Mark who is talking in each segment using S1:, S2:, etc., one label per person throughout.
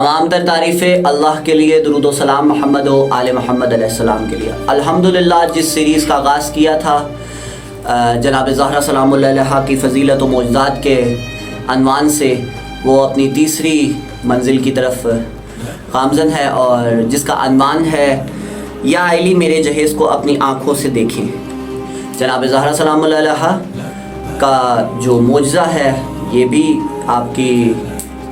S1: तमाम तर तारीफ़ें अल्लाह के लिए, दुरूद व सलाम मोहम्मद व आले मोहम्मद अलैहिस्सलाम के लिए। अल्हम्दुलिल्लाह जिस सीरीज़ का आगाज़ किया था जनाब ज़हरा सलामुल्लाह अलैहा की फ़ज़ीलत व मौजज़ात के अनवान से, वो अपनी तीसरी मंजिल की तरफ गामज़न है और जिसका अनवान है या अली मेरे जहेज़ को अपनी आँखों से देखें। जनाब ज़हरा सलामुल्लाह अलैहा का जो मौजज़ा है ये भी आपकी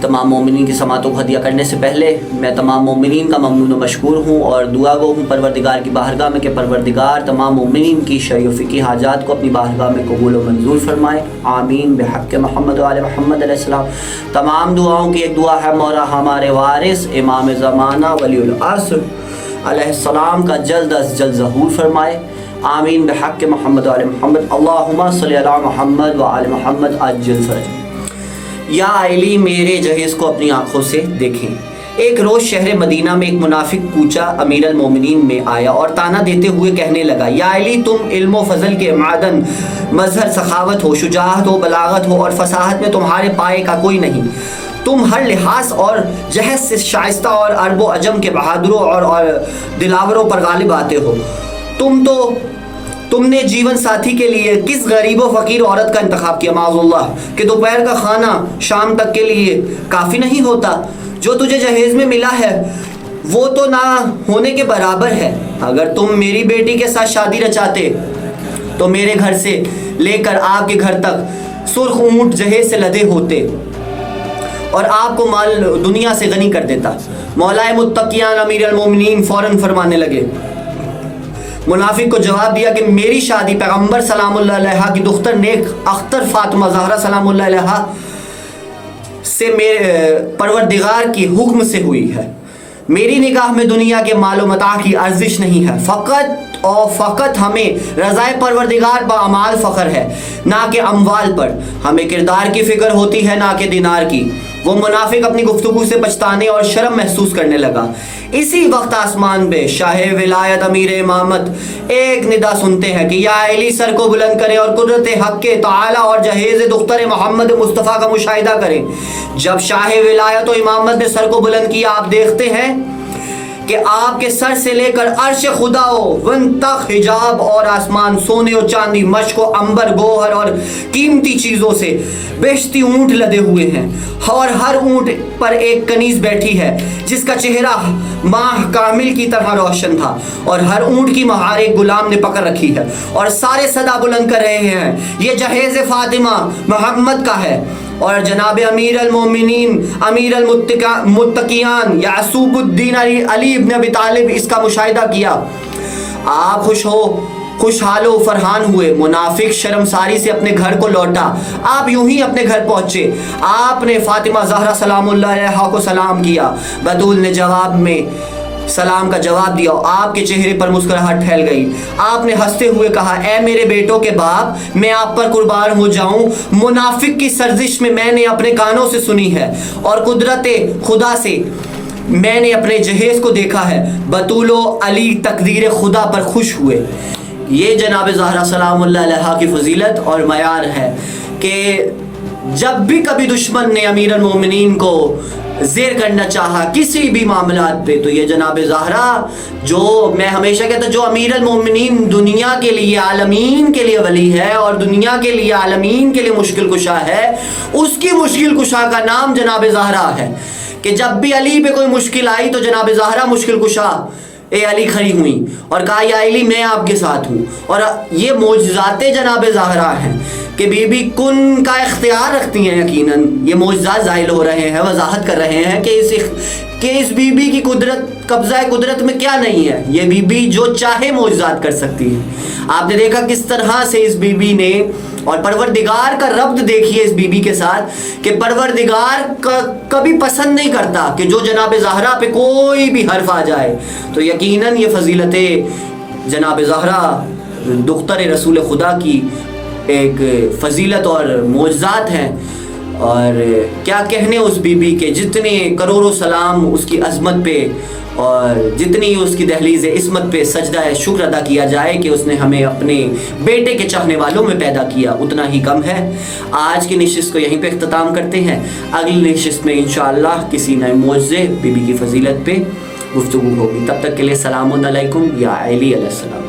S1: तमाम मोमिनीन की समातों को हदिया करने से पहले मैं तमाम मोमिनीन का ममनून व मशकूर हूँ और दुआ गो हूँ परवरदिगार की बारगाह में कि परवरदिगार तमाम मोमिनीन की शरई व फ़िक़ही हाजात को अपनी बारगाह में कबूल व मंजूर फरमाए। आमीन बिहक़्क़ मोहम्मद व आले मोहम्मद अलैहिस्सलाम। तमाम दुआओं की एक दुआ है, मौला हमारे वारिस इमाम ज़माना वलीउल अस्र अलैहिस्सलाम का जल्द अज़ जल्द ज़हूर फरमाए। आमीन बिहक़्क़ मोहम्मद व आले मोहम्मद। अल्लाहुम्मा सल्लि अला मोहम्मद व आले मोहम्मद अज्जिल फ़रज। या अली मेरे जहेज़ को अपनी आँखों से देखें। एक रोज़ शहर मदीना में एक मुनाफिक कूचा अमीर अल मोमिनीन में आया और ताना देते हुए कहने लगा, या अली तुम इल्म व फ़ज़ल के मादन, मज़हर सखावत हो, शुजाअत हो, बलागत हो और फसाहत में तुम्हारे पाए का कोई नहीं। तुम हर लिहाज और जहद से शाइस्ता और अरब व अजम के बहादुरों और दिलावरों पर गालिब आते हो। तुमने जीवन साथी के लिए किस गरीब व फ़कीर औरत का इंतखाब किया माज़अल्लाह कि दोपहर का खाना शाम तक के लिए काफ़ी नहीं होता। जो तुझे जहेज़ में मिला है वो तो ना होने के बराबर है। अगर तुम मेरी बेटी के साथ शादी रचाते तो मेरे घर से लेकर आपके घर तक सुर्ख ऊँट जहेज़ से लदे होते और आपको माल दुनिया से गनी कर देता। मौलाए मुत्तकियान अमीर अल मोमिनीन फ़ौरन फरमाने लगे, मुनाफिक को जवाब दिया कि मेरी शादी पैगम्बर सलामुल्लाह अलैहा की दुख्तर नेक अख्तर फातिमा ज़हरा सलामुल्लाह अलैहा से मेरे परवरदिगार की हुक्म से हुई है। मेरी निगाह में दुनिया के मालो मता की अर्जिश नहीं है, फ़कत और फ़कत हमें रज़ाए परवरदिगार बा अमाल फ़ख्र है, ना कि अमवाल पर। हमें किरदार की फ़िक्र होती है ना कि दिनार की। वो मुनाफिक अपनी गुफ्तगू से पछताने और शर्म महसूस करने लगा। इसी वक्त आसमान पे शाह विलायत अमीर इमामत एक निदा सुनते हैं कि या अली सर को बुलंद करें और कुदरत हक़ के ताला और जहेज़ दुख्तर मोहम्मद मुस्तफ़ा का मुशाहिदा करें। जब शाह विलायत और इमामत ने सर को बुलंद किया, आप देखते हैं कि आपके सर से लेकर अर्श खुदा वन तक हिजाब और आसमान सोने और चांदी, मशक और अंबर, गोहर और कीमती चीज़ों से बेशती ऊँट लदे हुए हैं और हर ऊँट पर एक कनीज़ बैठी है जिसका चेहरा माह कामिल की तरह रोशन था और हर ऊँट की महार एक गुलाम ने पकड़ रखी है और सारे सदा बुलंद कर रहे हैं, ये जहेज़ फ़ातिमा मोहम्मद का है। और जनाब अमीर अल मोमिनीन अमीर अल मुत्तकियान यासूबुद्दीन अली इब्न अबी तालिब इसका मुशाहिदा किया। आप खुशहाल व फरहान हुए। मुनाफिक शर्मसारी से अपने घर को लौटा। आप यूं ही अपने घर पहुंचे। आपने फातिमा ज़हरा सलामुल्लाह अलैहा को सलाम किया। बतूल ने जवाब में सलाम का जवाब दिया। आपके चेहरे पर मुस्कुराहट फैल गई। आपने हंसते हुए कहा, ए मेरे बेटों के बाप, मैं आप पर कुर्बान हो जाऊं। मुनाफिक की सर्जिश में मैंने अपने कानों से सुनी है और कुदरत खुदा से मैंने अपने जहेज़ को देखा है। बतूलो अली तकदीर खुदा पर खुश हुए। ये जनाब ज़हरा सलामुल्लाह अलैहा की फजीलत और मयार है कि जब भी कभी दुश्मन ने अमीर अल मोमिनीन को ज़ेर करना चाहा किसी भी मामलात पे, तो ये जनाब ज़हरा, जो मैं हमेशा कहता हूँ, जो अमीर अल मोमिनीन दुनिया के लिए आलमीन के लिए वली है और दुनिया के लिए आलमीन के लिए मुश्किल कुशा है, उसकी मुश्किल कुशा का नाम जनाब ज़हरा है। कि जब भी अली पे कोई मुश्किल आई तो जनाब ज़हरा मुश्किल कुशा ए अली खड़ी हुई और कहा, या अली मैं आपके साथ हूँ। और ये मोजज़ाते जनाब ज़हरा हैं कि बीबी कुन का इख्तियार रखती हैं। यकीनन ये मोजज़ात ज़ाहिर हो रहे हैं, वजाहत कर रहे हैं कि इस बीबी की कुदरत, कब्ज़ा कुदरत में क्या नहीं है। ये बीबी जो चाहे मोजज़ात कर सकती है। आपने देखा किस तरह से इस बीबी ने, और परवरदिगार का रब्त देखिए इस बीबी के साथ कि परवरदिगार कभी पसंद नहीं करता कि जो जनाब ज़हरा पे कोई भी हर्फ आ जाए। तो यकीनन ये फ़जीलतें जनाब ज़हरा दुख्तर रसूल खुदा की एक फ़जीलत और मोजज़ात हैं। اور کیا کہنے اس بی بی کے، جتنے کروڑوں سلام اس کی عظمت پہ اور جتنی اس کی دہلیز عصمت پہ سجدہ شکر ادا کیا جائے کہ اس نے ہمیں اپنے بیٹے کے چاہنے والوں میں پیدا کیا، اتنا ہی کم ہے۔ آج کی نشست کو یہیں پہ اختتام کرتے ہیں، اگلی نشست میں انشاءاللہ کسی نئے معجزے بی بی کی فضیلت پہ گفتگو ہوگی۔ تب تک کے لیے السلام علیکم یا علی علیہ السلام۔